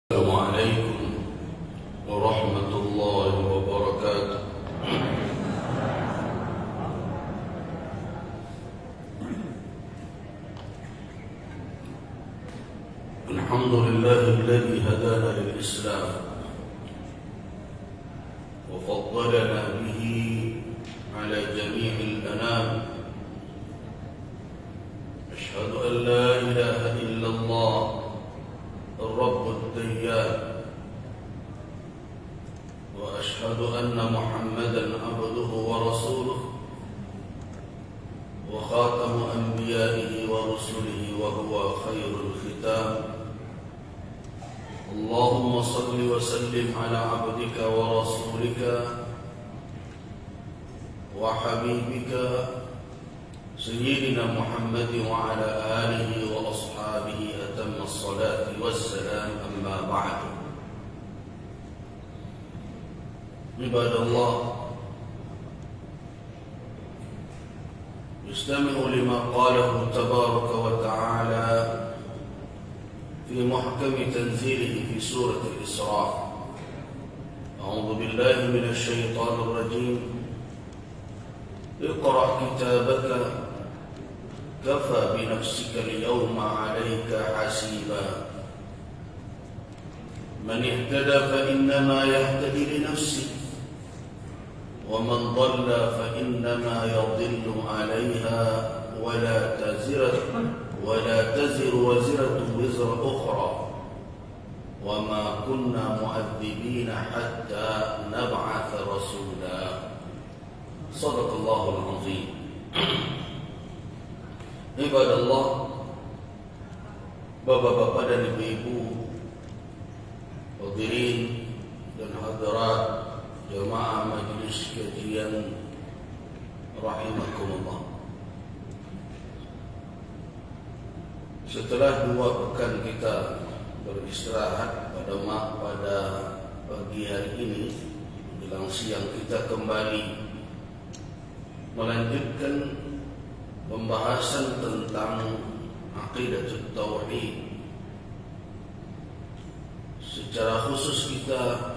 السلام عليكم ورحمة الله وبركاته. الحمد لله الذي هدانا للإسلام وفضلنا به على جميع الأنام. أشهد أن لا إله إلا الله الرب الديان، وأشهد أن محمدا عبده ورسوله وخاتم أنبيائه ورسله وهو خير الختام. اللهم صل وسلم على عبدك ورسولك وحبيبك سيدنا محمد وعلى آله وأصحابه أتم الصلاة والسلام. أما بعد، عباد الله، استمعوا لما قاله تبارك وتعالى في محكم تنزيله في سورة الإسراء. أعوذ بالله من الشيطان الرجيم. اقرأ كتابك كفى بنفسك اليوم عليك حسيبا. من اهتدى فإنما يهتدي لنفسه، ومن ضل فإنما يضل عليها، ولا تزر وزرة وزر أخرى، وما كنا مؤذبين حتى نبعث رسولا. صدق الله العظيم. Ibadallah, bapak-bapak dan ibu-ibu, hadirin dan hadirat jemaah majelis kajian rahimakumullah. Setelah 2 pekan kita beristirahat pada pagi hari ini, menjelang siang kita kembali melanjutkan pembahasan tentang aqidatut tauhid. Secara khusus kita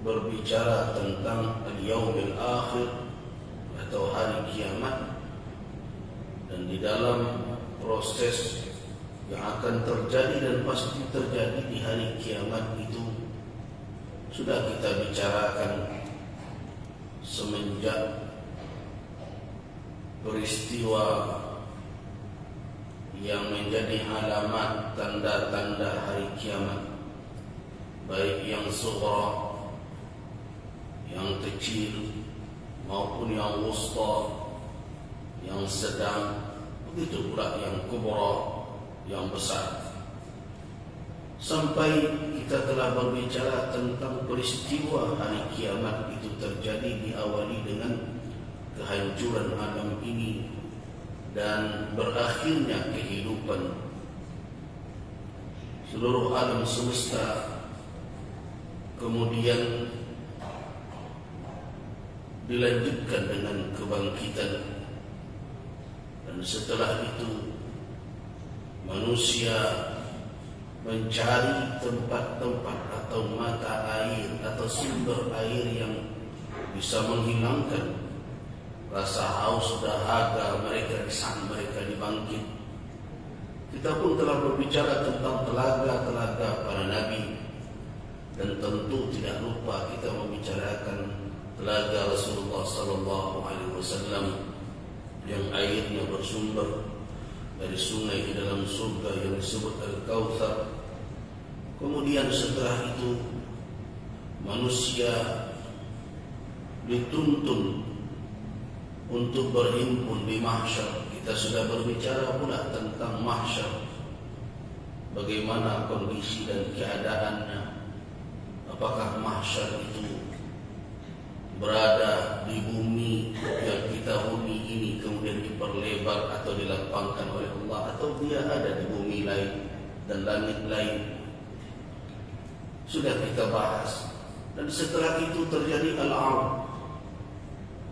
berbicara tentang al-yaumil akhir atau hari kiamat, dan di dalam proses yang akan terjadi dan pasti terjadi di hari kiamat itu sudah kita bicarakan semenjak peristiwa yang menjadi alamat tanda-tanda hari kiamat, baik yang sughra, yang kecil, maupun yang wusta, yang sedang, begitu pula yang kubra, yang besar. Sampai kita telah berbicara tentang peristiwa hari kiamat itu terjadi, diawali dengan kehancuran alam ini dan berakhirnya kehidupan seluruh alam semesta. Kemudian dilanjutkan dengan kebangkitan, dan setelah itu manusia mencari tempat-tempat atau mata air atau sumber air yang bisa menghilangkan rasa haus dahaga mereka di saat mereka dibangkit. Kita pun telah berbicara tentang telaga-telaga para nabi, dan tentu tidak lupa kita membicarakan telaga Rasulullah sallallahu alaihi wasallam yang airnya bersumber dari sungai di dalam surga yang disebut Al-Kautsar. Kemudian setelah itu manusia dituntun untuk berhimpun di mahsyar. Kita sudah berbicara pula tentang mahsyar, bagaimana kondisi dan keadaannya. Apakah mahsyar itu berada di bumi yang kita huni ini kemudian diperlebar atau dilapangkan oleh Allah, atau dia ada di bumi lain dan langit lain? Sudah kita bahas. Dan setelah itu terjadi al-'ard.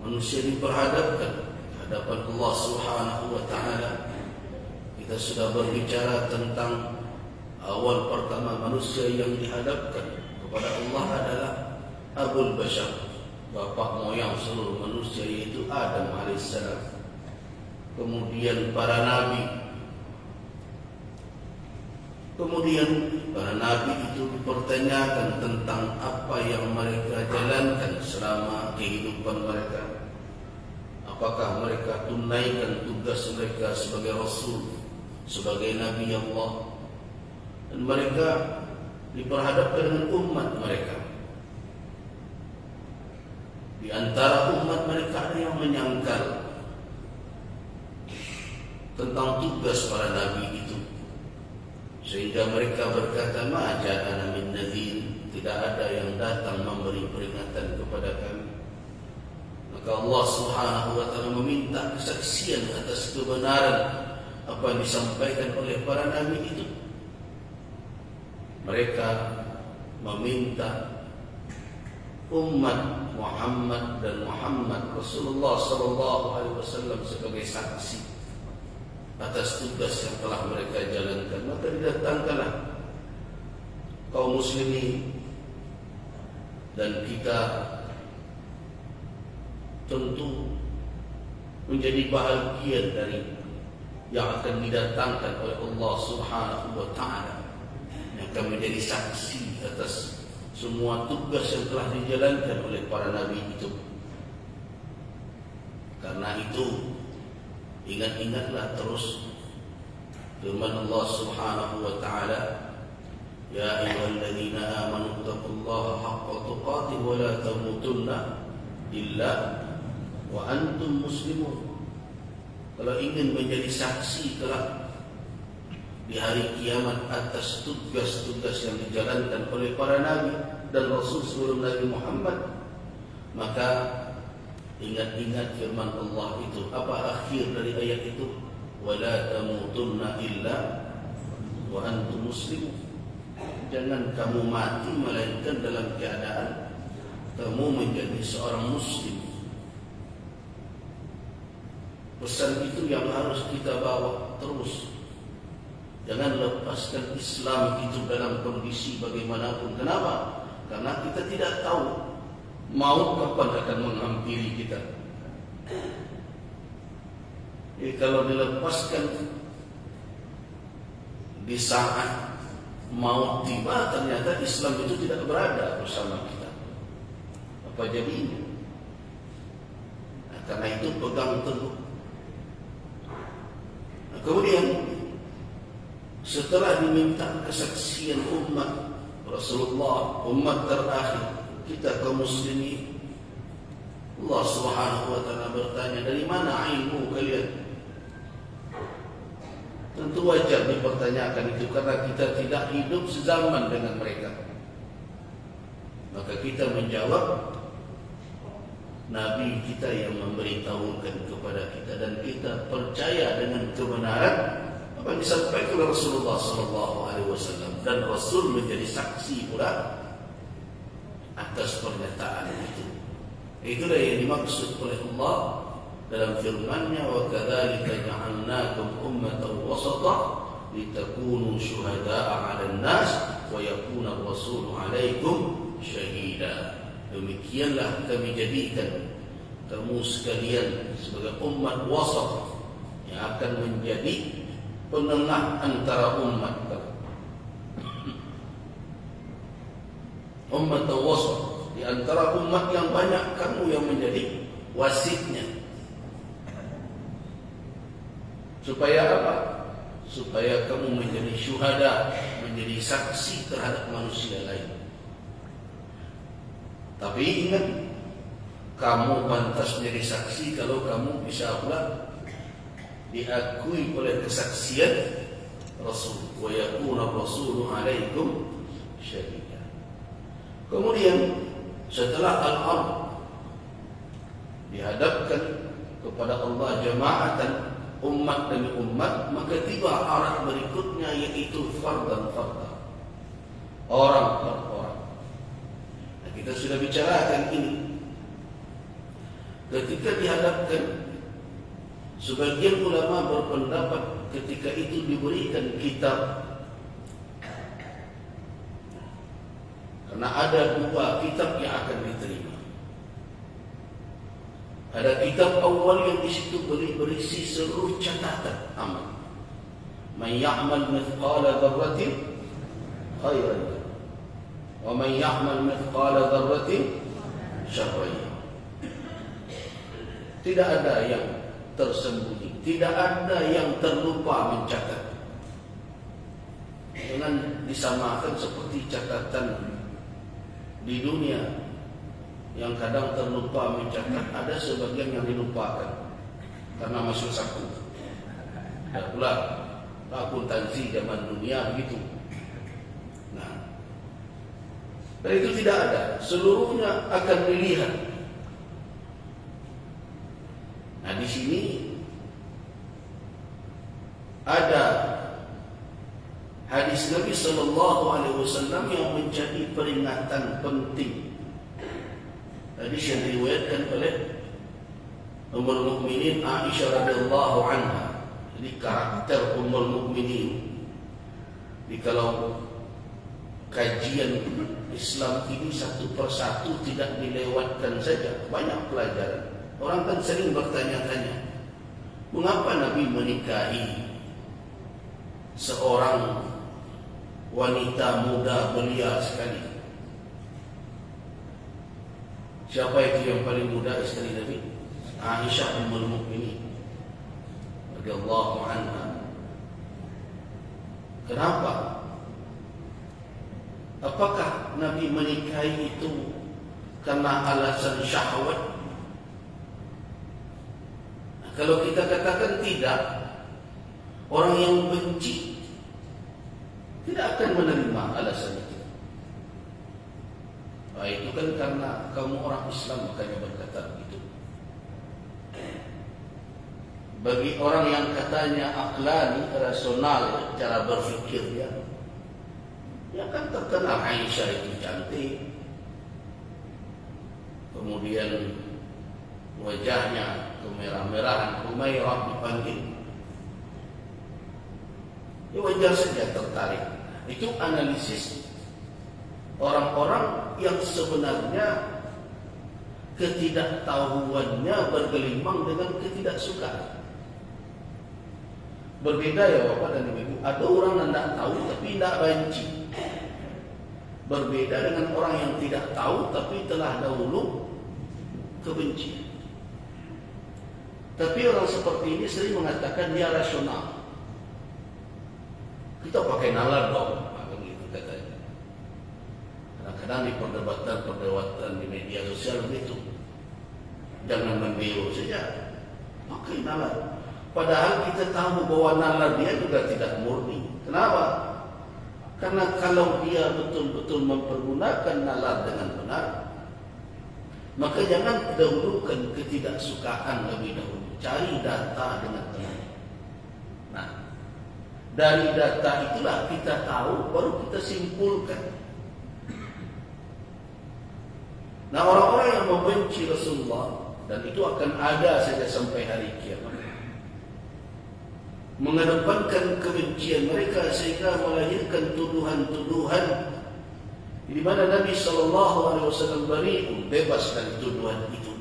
Manusia diperhadapkan ke hadapan Allah Subhanahu wa taala. Kita sudah berbicara tentang Awal pertama manusia yang dihadapkan kepada Allah adalah Abul Bashar, bapak moyang seluruh manusia, yaitu Adam alaihissalam. Kemudian para nabi. Kemudian para nabi itu dipertanyakan tentang apa yang mereka jalankan selama kehidupan mereka. Apakah mereka tunaikan tugas mereka sebagai Rasul, sebagai Nabi Allah. Dan mereka diperhadapkan dengan umat mereka. Di antara umat mereka ada yang menyangkal tentang tugas para nabi itu, sehingga mereka berkata, ma ja'ana min nadhir, tidak ada yang datang memberi peringatan kepada kami. Maka Allah Subhanahu wa taala meminta kesaksian atas kebenaran apa yang disampaikan oleh para nabi itu. Mereka meminta umat Muhammad dan Muhammad Rasulullah sallallahu alaihi wasallam sebagai saksi atas tugas yang telah mereka jalankan. Maka didatangkanlah kaum muslimin, dan kita tentu menjadi bahagian dari yang akan didatangkan oleh Allah Subhanahu wa taala, yang akan menjadi saksi atas semua tugas yang telah dijalankan oleh para nabi itu. Karena itu, ingat-ingatlah terus firman Allah Subhanahu wa taala, ya ayyuhalladzina amanu taqullaha haqqa tuqatih wa la tamutunna illa wa antum muslimun. Kalau ingin menjadi saksi kelak di hari kiamat atas tugas-tugas yang dijalankan oleh para nabi dan rasul sebelum Nabi Muhammad, maka ingat-ingat firman Allah itu. Apa akhir dari ayat itu? Wala tamutunna illa wa antum muslimun. Jangan kamu mati melainkan dalam keadaan kamu menjadi seorang muslim. Pesan itu yang harus kita bawa terus. Jangan lepaskan Islam itu dalam kondisi bagaimanapun. Kenapa? Karena kita tidak tahu maut kapan akan menghampiri kita. Jadi kalau dilepaskan di saat maut tiba, ternyata Islam itu tidak berada bersama kita. Apa jadinya? Nah, karena itu pegang teguh. Nah, kemudian setelah diminta kesaksian umat Rasulullah, umat terakhir kita kaum muslimin, Allah Subhanahu wa taala bertanya, dari mana ilmu kalian? Tentu wajar dipertanyakan itu karena kita tidak hidup sezaman dengan mereka. Maka kita menjawab, Nabi kita yang memberitahukan kepada kita, dan kita percaya dengan kebenaran apa yang disampaikan oleh Rasulullah SAW, dan Rasul menjadi saksi pula atas pernyataan itu. Itulah yang dimaksud oleh Allah dalam firman-Nya, wa kadzalika ja'alnakum ummatan wasata litakunu syuhada'a 'alan nas wa yakuna ar-rasulu 'alaikum syahida. Demikianlah kami jadikan kamu sekalian sebagai umat wasat yang akan menjadi penengah antara umat. Umat wasat, di antara umat yang banyak, kamu yang menjadi wasitnya. Supaya apa? Supaya kamu menjadi syuhada, menjadi saksi terhadap manusia lain. Tapi ingat, kamu pantas menjadi saksi kalau kamu bisa pula diakui oleh kesaksian Rasul, wa yakuna rasulu 'alaikum syahida. Kemudian setelah al-ard dihadapkan kepada Allah jama'atan, umat demi umat, maka tiba arah berikutnya, yaitu fardan fardan, orang per orang. Nah, kita sudah bicarakan ini. Ketika dihadapkan, sebagian ulama berpendapat ketika itu diberikan kitab Karena ada dua kitab yang akan diterima. Ada kitab awal yang di situ berisi seluruh catatan amal. Man ya'mal mithqala dzarratin khairan yarah, wa man ya'mal mithqala dzarratin syarran yarah. Tidak ada yang tersembunyi, tidak ada yang terlupa mencatat. Jangan disamakan seperti catatan di dunia yang kadang terlupa mencatat, ada sebagian yang dilupakan karena masuk saku. Dan pula akuntansi zaman dunia begitu. Nah, dan itu tidak ada, seluruhnya akan dilihat. Nah, di sini ada hadis Nabi sallallahu alaihi wasallam yang menjadi peringatan penting. Hadis yang diriwayatkan oleh Ummul Mukminin Aisyah radhiyallahu anha. Jadi karakter Ummul Mukminin. Jadi kalau kajian Islam ini satu persatu tidak dilewatkan saja, banyak pelajaran. Orang kan sering bertanya-tanya, mengapa Nabi menikahi seorang wanita muda belia sekali? Siapa itu yang paling muda istri Nabi? Aisyah Ummul Mukminin radhiyallahu anha. Kenapa? Apakah Nabi menikahi itu karena alasan syahwat? Nah, kalau kita katakan tidak, orang yang benci tidak akan menerima alasan itu. Nah, itu kan karena kamu orang Islam makanya berkata begitu. Bagi orang yang katanya aklani, rasional cara berfikir dia, ya kan terkenal Aisyah itu cantik, kemudian wajahnya kemerah-merahan, Humairah dipanggil, ya wajar saja tertarik. Itu analisis orang-orang yang sebenarnya ketidaktahuannya bergelimang dengan ketidaksukaan. Berbeda ya Bapak dan Ibu. Ada orang yang tidak tahu tapi tidak benci. Berbeda dengan orang yang tidak tahu tapi telah dahulu kebencian. Tapi orang seperti ini sering mengatakan dia rasional. Kita pakai nalar dong, begitu katanya. Kadang-kadang di perdebatan di media sosial begitu. Jangan membelu saja, pakai nalar. Padahal kita tahu bahwa nalar dia juga tidak murni. Kenapa? Karena kalau dia betul-betul mempergunakan nalar dengan benar, maka jangan dahulukan ketidaksukaan lebih dahulu. Cari data dengan benar. Nah, dari data itulah kita tahu, baru kita simpulkan. Nah, orang-orang yang membenci Rasulullah, dan itu akan ada saja sampai hari kiamat, mengedepankan kebencian mereka sehingga melahirkan tuduhan-tuduhan di mana Nabi SAW bebas dari tuduhan itu.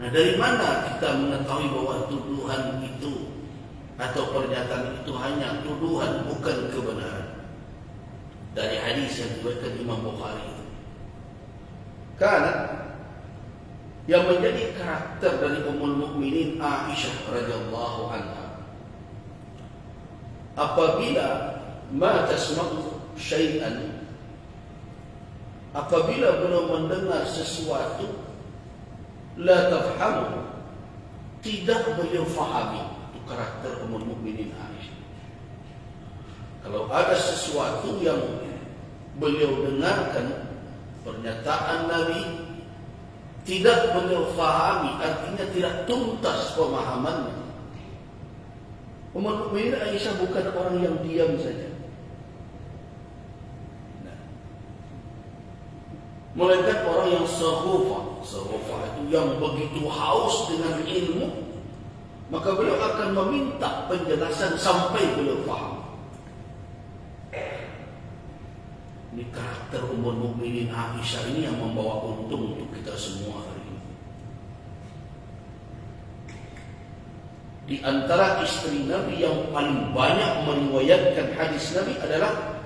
Nah, dari mana kita mengetahui bahwa tuduhan itu atau pernyataan itu hanya tuduhan, bukan kebenaran? Dari hadis yang diriwayatkan Imam Bukhari itu. Karena yang menjadi karakter dari Ummul Mukminin Aisyah radhiyallahu anha, apabila ma tasma'u syai'an, apabila beliau mendengar sesuatu, la tafhamu, tidak beliau fahami. Itu karakter Ummul Mukminin Aisyah. Kalau ada sesuatu yang beliau dengarkan, pernyataan Nabi, tidak beliau fahami, artinya tidak tuntas pemahamannya. Ummul Mukminin Aisyah bukan orang yang diam saja. Melainkan orang yang sahufa. Sahufa itu yang begitu haus dengan ilmu, maka beliau akan meminta penjelasan sampai beliau faham. Ini Ini karakter Ummul Mukminin Aisyah ini yang membawa untung untuk kita semua hari ini. Di antara istri Nabi yang paling banyak meriwayatkan hadis Nabi adalah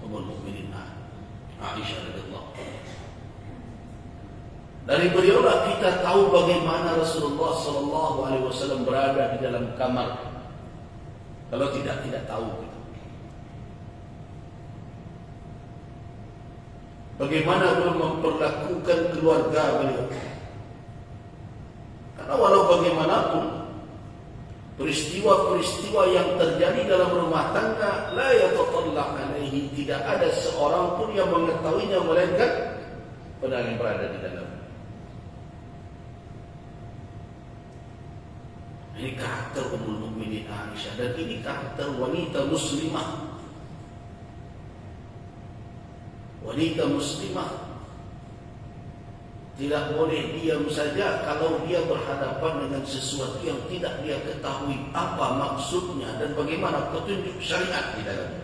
Ummul Mukminin Aisyah radhiyallahu anha. Dari beliaulah kita tahu bagaimana Rasulullah sallallahu alaihi wasallam berada di dalam kamar. Kalau tidak tahu kita. Bagaimana beliau memperlakukan keluarga beliau. Karena walau bagaimanapun peristiwa-peristiwa yang terjadi dalam rumah tangga la yatatallaq alaihi, tidak ada seorang pun yang mengetahuinya melainkan orang yang berada di dalam. Ini karakter Ummul Mukminin Aisyah, dan ini karakter wanita muslimah. Wanita muslimah tidak boleh diam saja kalau dia berhadapan dengan sesuatu yang tidak dia ketahui apa maksudnya dan bagaimana petunjuk syariat di dalamnya.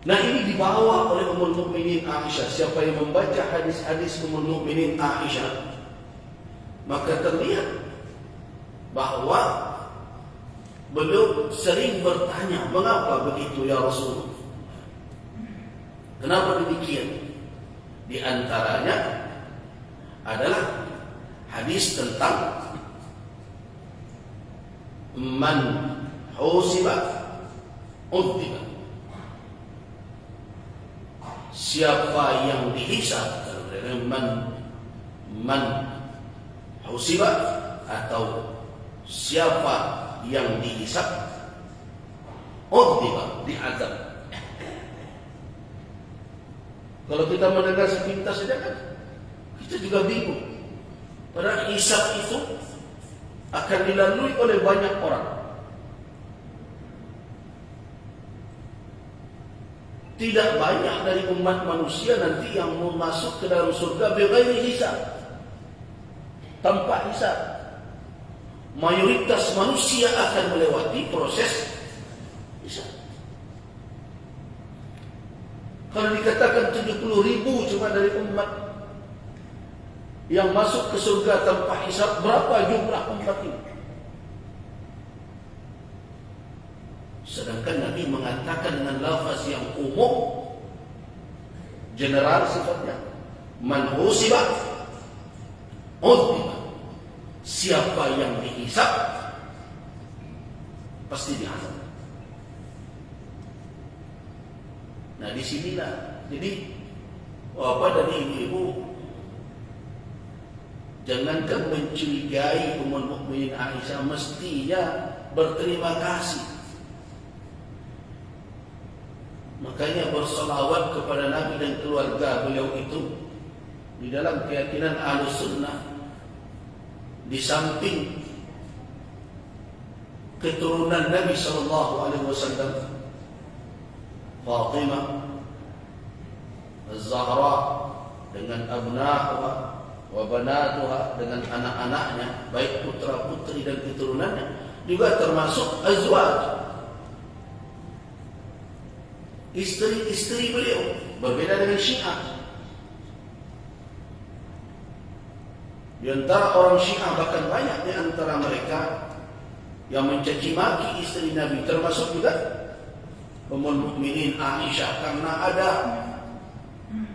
Nah, ini dibawa oleh Ummul Mukminin Aisyah. Siapa yang membaca hadis-hadis Ummul Mukminin Aisyah, maka terlihat bahwa beliau sering bertanya, mengapa begitu ya Rasul? Kenapa demikian? Di antaranya adalah hadis tentang man husiba udhiba. Siapa yang dihisab, man husiba, atau siapa yang dihisab, udhiba, diazab. Kalau kita mendengar sepintas saja kan kita juga bingung. Padahal hisab itu akan dilalui oleh banyak orang. Tidak banyak dari umat manusia nanti yang mau masuk ke dalam surga bighairi hisab, tanpa hisab. Mayoritas manusia akan melewati proses hisab. Kalau dikatakan 70.000 cuma dari umat yang masuk ke surga tanpa hisab, berapa jumlah umat ini? Sedangkan Nabi mengatakan dengan lafaz yang umum, general sifatnya, man husiba udhiba. Siapa yang dihisab pasti diazab. Nah, di sinilah jadi Bapak dan Ibu, jangankan mencurigai Ummul Mukminin Aisyah, mestinya berterima kasih. Makanya bersolawat kepada Nabi dan keluarga beliau itu di dalam keyakinan Ahlus Sunnah. Di samping keturunan Nabi sallallahu alaihi wasallam, Fatimah Az-Zahra dengan abna'uha wa banatuha, dengan anak-anaknya, baik putra-putri dan keturunannya, juga termasuk azwaj, istri-istri beliau. Berbeda dengan Syiah. Di antara orang Syiah bahkan banyak di antara mereka yang mencaci maki istri Nabi, termasuk juga Ummul Mukminin Aisyah, karena ada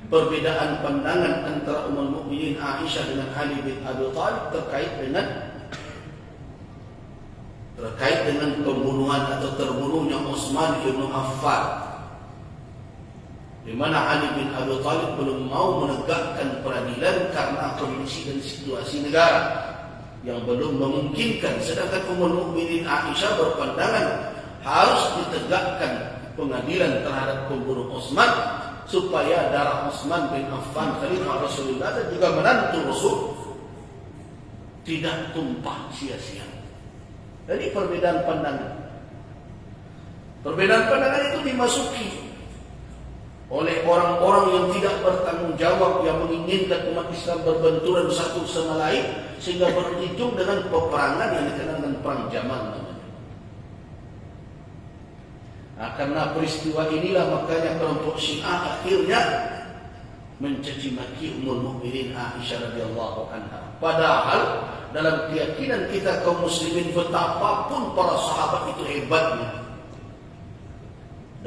perbedaan pandangan antara Ummul Mukminin Aisyah dengan Ali bin Abi Thalib terkait dengan pembunuhan atau terbunuhnya Utsman bin Affan, di mana Ali bin Abi Thalib belum mau menegakkan peradilan karena kondisi dan situasi negara yang belum memungkinkan. Sedangkan Ummul Mukminin Aisyah berpandangan harus ditegakkan pengadilan terhadap pembunuh Utsman supaya darah Utsman bin Affan khalifah Rasulullah dan juga menantu Rasul tidak tumpah sia-sia. Jadi perbedaan pandangan. Perbedaan pandangan itu dimasuki oleh orang-orang yang tidak bertanggung jawab, yang menginginkan umat Islam berbenturan satu sama lain sehingga berujung dengan peperangan yang dikenal dengan perang Jamal namanya. Nah, karena peristiwa inilah makanya kelompok Syiah akhirnya mencaci maki Ummul Mukminin Aisyah radhiyallahu anha. Padahal dalam keyakinan kita kaum muslimin, betapapun para sahabat itu hebatnya,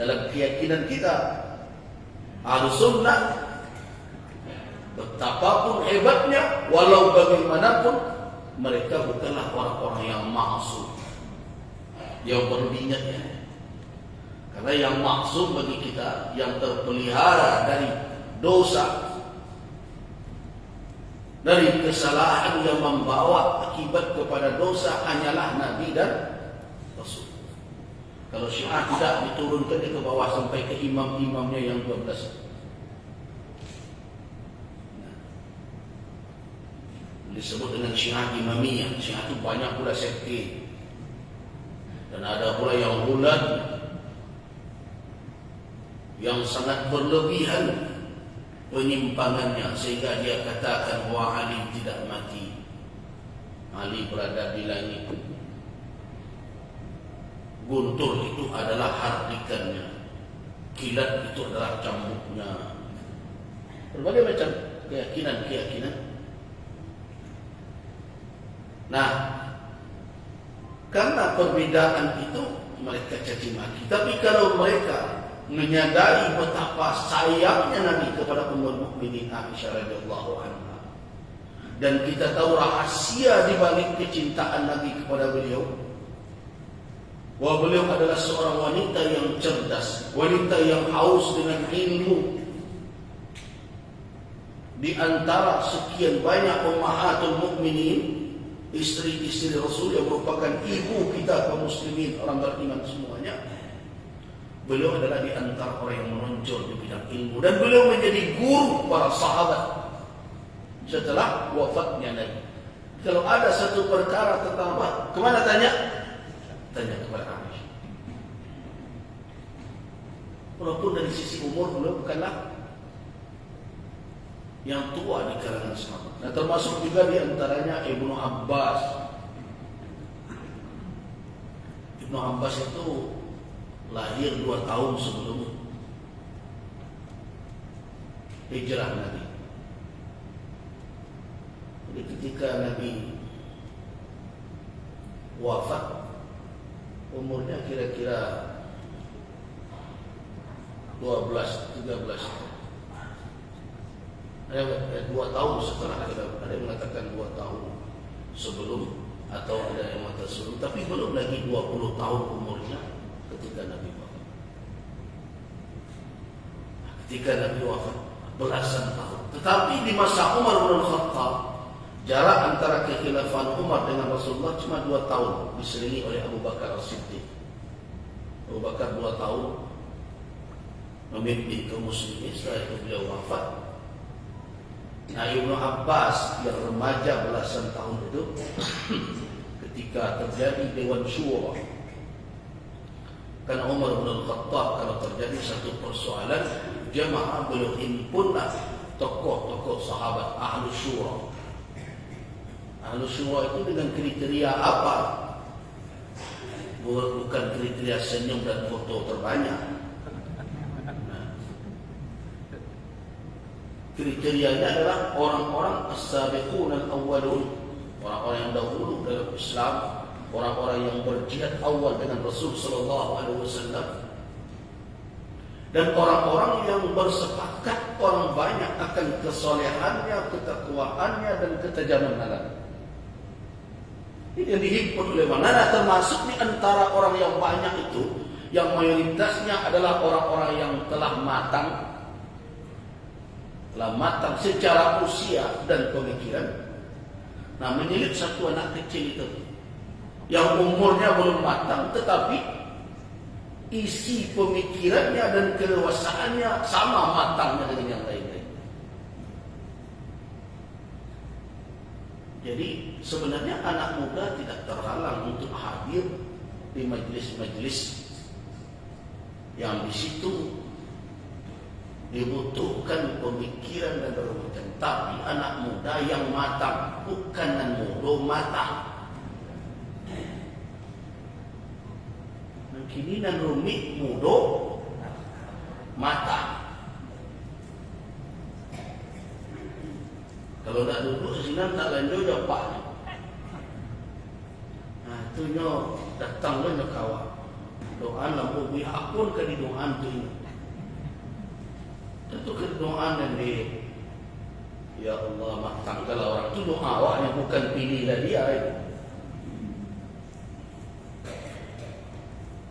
dalam keyakinan kita Ahlus Sunnah, betapapun hebatnya, walau bagaimanapun mereka bukanlah orang-orang yang maksum. Yang perlu diingatnya, karena yang maksum bagi kita, yang terpelihara dari dosa, dari kesalahan yang membawa akibat kepada dosa, hanyalah Nabi dan Rasul. Kalau Syiah tidak diturunkan ke bawah sampai ke imam-imamnya yang 12. Disebut dengan Syiah Imamiyah. Syiah itu banyak pula sekte, dan ada pula yang bulat, yang sangat berlebihan penyimpangannya, sehingga dia katakan bahwa Ali tidak mati, Ali berada di langit, guntur itu adalah hardikannya, kilat itu adalah cambuknya. Berbagai macam keyakinan-keyakinan. Nah, karena perbedaan itu mereka caci maki. Tapi kalau mereka menyadari betapa sayangnya Nabi kepada Ummul Mukminin Aisyah radhiyallahu anha, dan kita tahu rahasia di balik kecintaan Nabi kepada beliau, bahwa beliau adalah seorang wanita yang cerdas, wanita yang haus dengan ilmu. Di antara sekian banyak ummahatul mukminin, istri-istri Rasul yang merupakan ibu kita kaum muslimin, orang beriman semuanya, beliau adalah di antara orang yang menonjol di bidang ilmu, dan beliau menjadi guru para sahabat setelah wafatnya Nabi. Kalau ada satu perkara tentang apa, kemana tanya? Tanya kepada Aisyah. Walaupun dari sisi umur beliau bukanlah yang tua di kalangan sahabat. Nah, termasuk juga di antaranya Ibnu Abbas. Ibnu Abbas itu lahir 2 tahun sebelum hijrah Nabi. Jadi ketika Nabi wafat, umurnya kira-kira 12-13 tahun. Ada 2 tahun setelah, ada yang mengatakan 2 tahun sebelum, atau ada yang mengatakan sebelum, tapi belum lagi 20 tahun umurnya ketika Nabi wafat. Ketika Nabi wafat belasan tahun. Tetapi di masa Umar bin Khattab, jarak antara kekhilafan Umar dengan Rasulullah cuma 2 tahun, diselingi oleh Abu Bakar As-Siddiq. Abu Bakar 2 tahun memimpin kaum muslimin, setelah itu beliau wafat. Nah, Ibnu Abbas yang remaja belasan tahun itu, ketika terjadi Dewan Syura, karena Umar bin Khattab kalau terjadi satu persoalan, jamaah beliau himpunlah tokoh-tokoh sahabat Ahlus Syura. Ahlus Syura itu dengan kriteria apa? Bukan kriteria senyum dan foto terbanyak. Kriterianya adalah orang-orang as-sabiqun al-awwalun, orang-orang yang dahulu dalam Islam, orang-orang yang berjihad awal dengan Rasul sallallahu alaihi wasallam, dan orang-orang yang bersepakat orang banyak akan kesolehannya, ketakwaannya, dan ketajaman nalar. Ini yang dihimpun oleh mana, termasuk di antara orang yang banyak itu, yang mayoritasnya adalah orang-orang yang telah matang secara usia dan pemikiran. Nah, menyelip satu anak kecil itu yang umurnya belum matang, tetapi isi pemikirannya dan kedewasaannya sama matangnya dengan yang lain-lain. Jadi sebenarnya anak muda tidak terhalang untuk hadir di majelis-majelis yang di situ dibutuhkan pemikiran dan berpikir, tapi anak muda yang matang, bukan yang muda matang. kini nan rumit mudo mata. Kalau tak duduk sesinan tak lanjut japak. Nah, itu nyo datang lo nyo kawan. Doa lampu pihak pun ke di doa tu ini. Tentu ke doa dan di ya Allah matang kalau orang itu doa awaknya bukan pilihlah dia.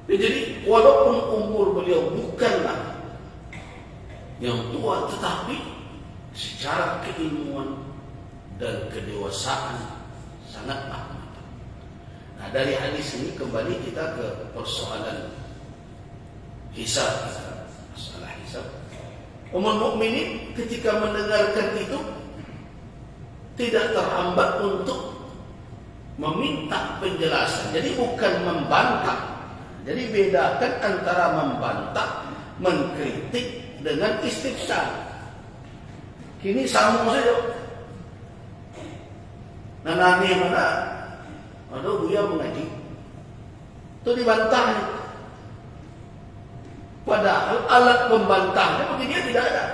Jadi walaupun umur beliau bukanlah yang tua, tetapi secara keilmuan dan kedewasaan sangat matang. Nah, dari hadis ini kembali kita ke persoalan hisab. Masalah hisab. Ummul mukminin ketika mendengarkan itu tidak terhambat untuk meminta penjelasan. Jadi bukan membantah. Jadi bedakan antara membantah, mengkritik dengan istifsar. Kini sambung saja. Nani mana? Aduh, Buya mengaji. Itu dibantahnya. Padahal alat pembantahnya bagi dia tidak ada.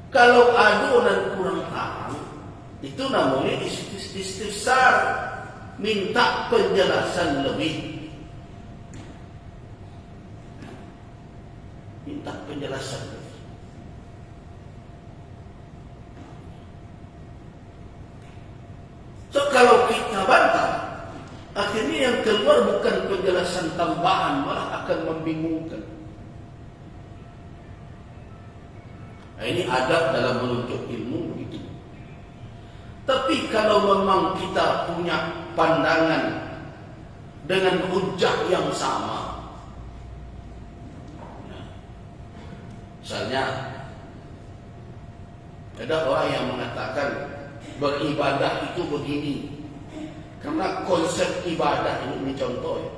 Kalau aduan kurang tahu, itu namanya istifsar, minta penjelasan lebih. Minta penjelasan lebih. So kalau kita bantah, akhirnya yang keluar bukan penjelasan tambahan, malah akan membingungkan. Nah, ini adab dalam menuntut ilmu begitu. Tapi kalau memang kita punya pandangan dengan hujah yang sama, misalnya ada orang yang mengatakan beribadah itu begini, karena konsep ibadah ini contoh ya.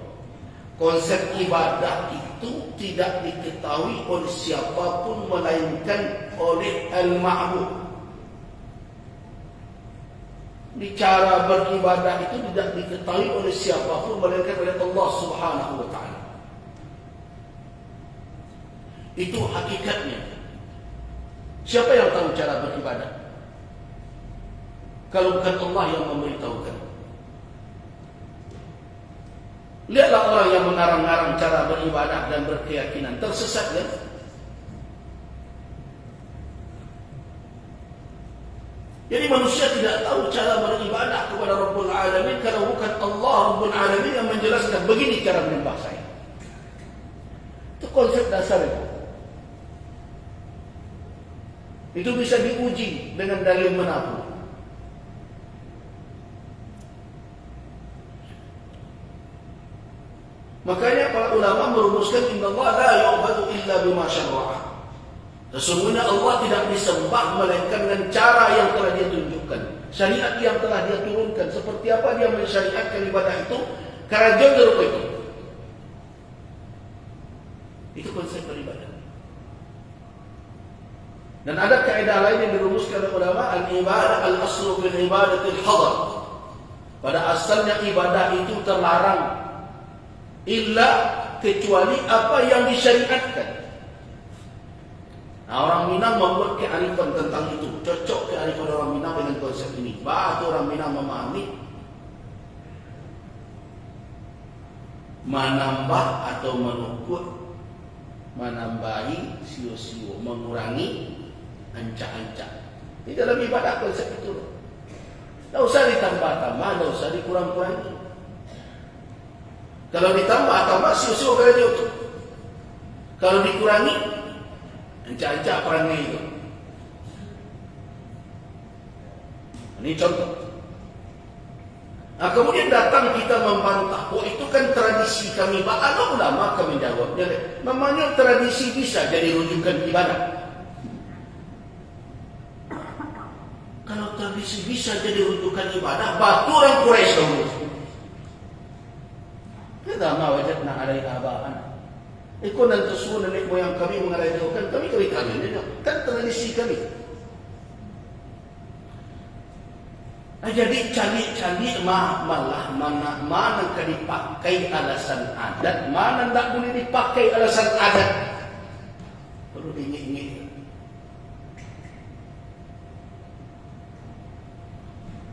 Konsep ibadah itu tidak diketahui oleh siapapun melainkan oleh al-ma'bud. Cara beribadah itu tidak diketahui oleh siapapun melainkan oleh Allah Subhanahu wa taala. Itu hakikatnya. Siapa yang tahu cara beribadah? Kalau bukan Allah yang memberitahukan. Lihatlah orang yang mengarang-arang cara beribadah dan berkeyakinan, tersesat kan? Jadi manusia tidak tahu cara beribadah kepada Rabbul Alamin kalau bukan Allah Rabbul Alamin yang menjelaskan begini cara menyembah saya. Itu konsep dasar itu. Itu bisa diuji dengan dalil manapun. Makanya para ulama merumuskan innallaha la yu'badu illa bima syarra'a. Sesungguhnya Allah tidak disembah melainkan dengan cara yang telah dia tunjukkan, syariat yang telah dia turunkan. Seperti apa dia mensyariatkan ibadah itu? Kerajaan berupa itu. Itu konsep beribadah. Dan ada kaidah lain yang dirumuskan oleh ulama, al-ibadah al-aslu fil ibadatil hadar. Pada asalnya ibadah itu terlarang illa kecuali apa yang disyariatkan. Nah, orang Minang membuat kearifan tentang itu. Cocok kearifan orang Minang dengan konsep ini. Bahkan orang Minang memahami menambah atau menukut, menambahi sio-sio, mengurangi ancak-ancak. Di dalam ibadah konsep itu. Tak usah ditambah-tambah, tak usah dikurang-kurangi. Kalau ditambah-tambah, sio-sio kerja itu. Kalau dikurangi, ancak-ancak perangai itu. Ini contoh. Nah, kemudian datang kita membantah, oh itu kan tradisi kami. Ada ulama kami jawabnya, memangnya tradisi bisa jadi rujukan ibadah? Kalau tradisi bisa jadi rujukan ibadah, batu orang Quraisy dahulu. Kita ma wajadna alaihi aba'an. Ikut dan tersebut nenek moyang kami mengarahkan kami kan tradisi kami. Jadi cari-cari malah mana kan dipakai alasan adat, mana tak boleh dipakai alasan adat. Perlu diingat-ingat.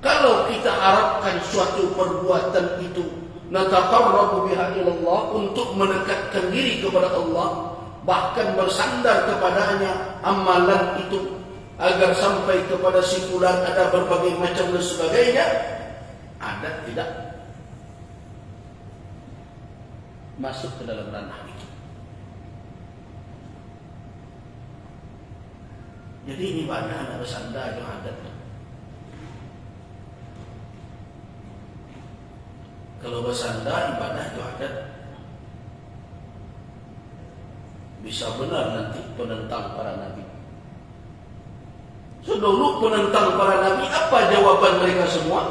Kalau kita harapkan suatu perbuatan itu nataqarrabu biha ilallah, untuk mendekatkan diri kepada Allah, bahkan bersandar kepadanya amalan itu agar sampai kepada si fulan, ada berbagai macam dan sebagainya, adat tidak masuk ke dalam ranah itu. Jadi ini banyak anak bersandar yang adat. Kalau bersandar ibadah itu adat, bisa benar nanti penentang para nabi. So, dulu penentang para nabi, apa jawaban mereka semua?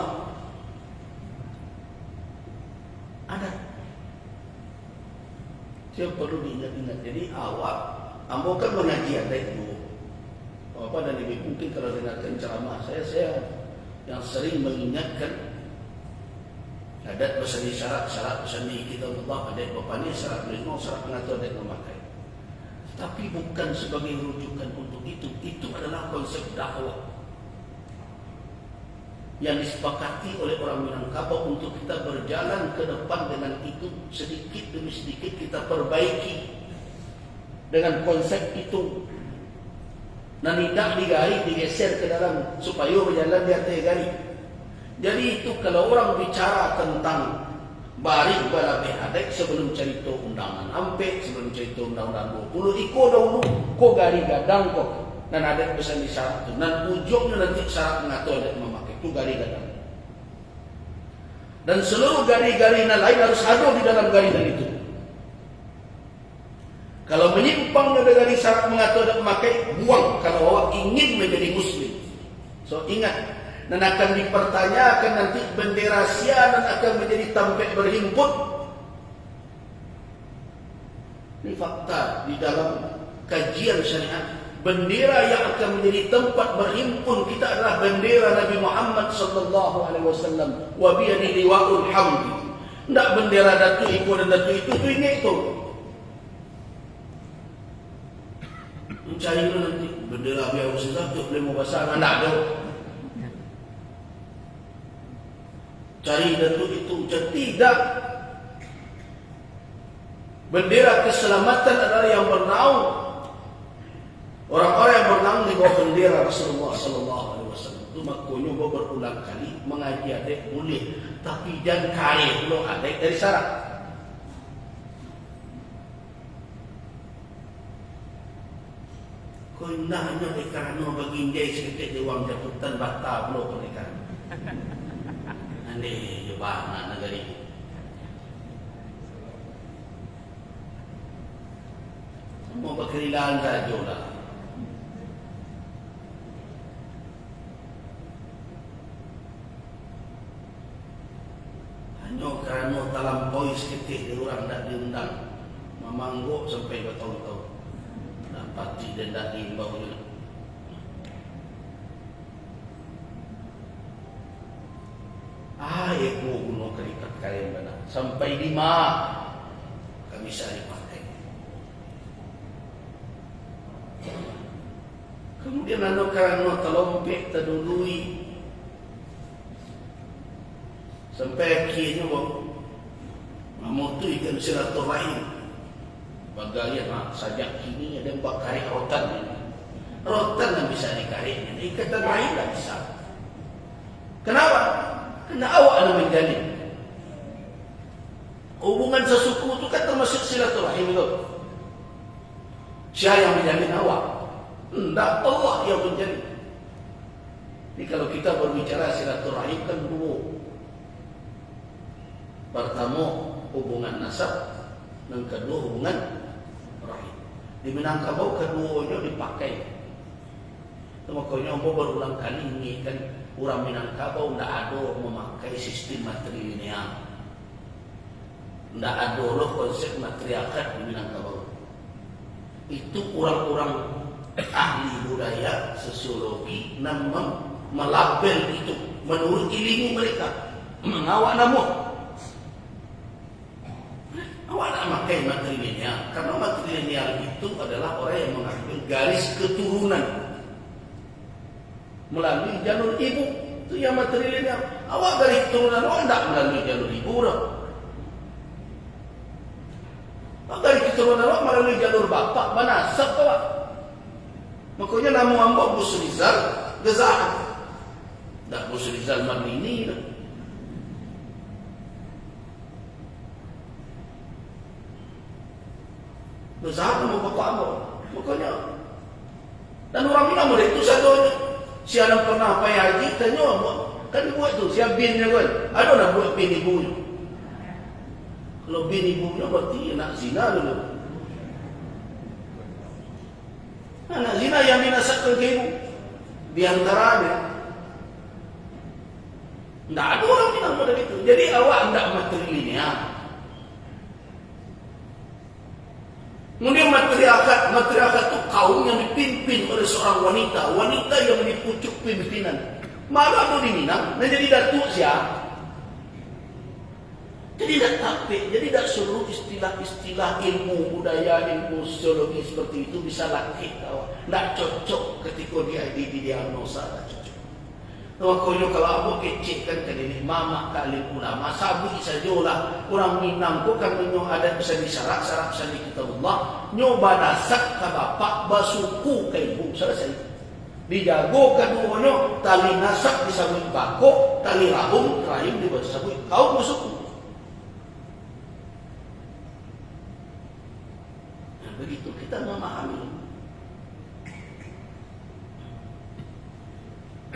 Adat. Saya perlu diingat-ingat. Jadi awak, ambo kan mengaji adat itu. Apa dan lebih mungkin kalau dengarkan ceramah saya yang sering mengingatkan adat bersani syarat bersani kita Allah, adat bapani syarat berismo, syarat mengatur adat memakai. Tapi bukan sebagai rujukan untuk itu. Itu adalah konsep dakwah yang disepakati oleh orang Minangkabau untuk kita berjalan ke depan dengan itu. Sedikit demi sedikit kita perbaiki dengan konsep itu. Dan tidak digeser ke dalam supaya berjalan di atas garis. Jadi itu kalau orang bicara tentang bari bala adat sebelum cerita undangan ampek, sebelum cerita undang-undang 20, iko dahulu ko gari gadang ko dan adat bisa disyarat itu, dan ujungnya nanti syarat mengatur adat memakai itu gari gadang, dan seluruh gari-gari lain harus ada di dalam gari itu. Kalau menyimpang dari syarat mengatur adat memakai, buang kalau awak ingin menjadi muslim. So ingat, dan akan dipertanyakan nanti bendera siaran akan menjadi tempat berhimpun. Ini fakta di dalam kajian syariat. Bendera yang akan menjadi tempat berhimpun kita adalah bendera Nabi Muhammad sallallahu alaihi wasallam. Wa bi yadihi liwa'ul hamd. Tidak bendera datu iku dan datu itu ingat itu. Mencari nanti bendera biar usaha tu boleh mau pasang anak tu. Cari datu itu tidak. Bendera keselamatan adalah yang bernaung. Orang-orang yang bernaung di bawah bendera Rasulullah sallallahu alaihi wasallam. Itu makanya berulang kali mengaji adat boleh, tapi jangan kari dulu adat dari syarat. Kau nahnya kerana baginda sedikit di wang jatutan bata belum pernikahan. Ini jebana negeri. Semua berkerilaan saja lah. Hanya kerana terlampaui seketik di orang tak diundang, memangguk sampai bertahun-tahun. Dapati dan tak diimbau juga. Eko guna kerikat kain benar sampai 5 kami bisa dipakai. Kemudian anu kerana telompek terdului sampai akhirnya memutu ikan silaturahim bagaimana nak sajak kini ada buat karik rotan ini. Rotan yang bisa dikarik ini ikatan lain tak bisa. Kenapa? Karena awak yang menjalin hubungan sesuku itu kan termasuk silaturahim itu. Siapa yang menjalin awak? Tidak, Allah yang menjalin. Jadi kalau kita berbicara silaturahim kan dua. Pertama hubungan nasab, dan kedua hubungan rahim. Di Minangkabau keduanya dipakai. Makanya Allah berulang kali ingatkan orang Minangkabau tidak ada memakai sistem matrilineal. Tidak ada konsep matriarkat di Minangkabau. Itu orang-orang ahli budaya, sosiologi, melabel itu. menurut ilmu mereka. Awak namuh. Awak nak makai matrilineal, karena matrilineal itu adalah orang yang mengambil garis keturunan melalui jalur ibu. Itu yang matrilineal. Awak garis keturunan awak tidak melalui jalur ibu dah. Awak garis keturunan awak melalui jalur bapak, manasab awak. Makanya nama ambak Bus Rizal Gezahan. Tak Bus Rizal Marlini dah. Gezahan nama bapak ambak. Makanya. Dan orang Minang boleh itu satu. Si anak pernah payah haji, tanya ambak. Kan dia buat tu, siap binnya kan. Ada nak buat bin ibunya. Kalau bin ibunya berarti nak zina dulu. Anak zina yang binasakkan ke ibu. Di antaranya. Tidak ada orang bilang pada itu. Jadi awak tidak matrilineal. Kemudian matriarkat itu kaum yang dipimpin oleh seorang wanita. Wanita yang dipucuk pimpinan. Malah tu di Minang, dan jadi datuk siapa? Jadi tidak tapik, jadi tidak seluruh istilah-istilah ilmu budaya, ilmu sosiologi seperti itu bisa lakit awak. Tidak cocok ketika dia didiagnosa, tidak cocok. Makanya kalau aku kecikkan ke ini, mama kali ulama, sabi sajalah orang Minang ko kan nyo ada bisa disyarak-syarak bisa dikitullah, nyoba dasak ke bapak, basuku ke ibu, selesai. Dijago keduanya, tali nasak disabui bako, tali rahum, rahim disabui kau basuku. Begitu kita memahami.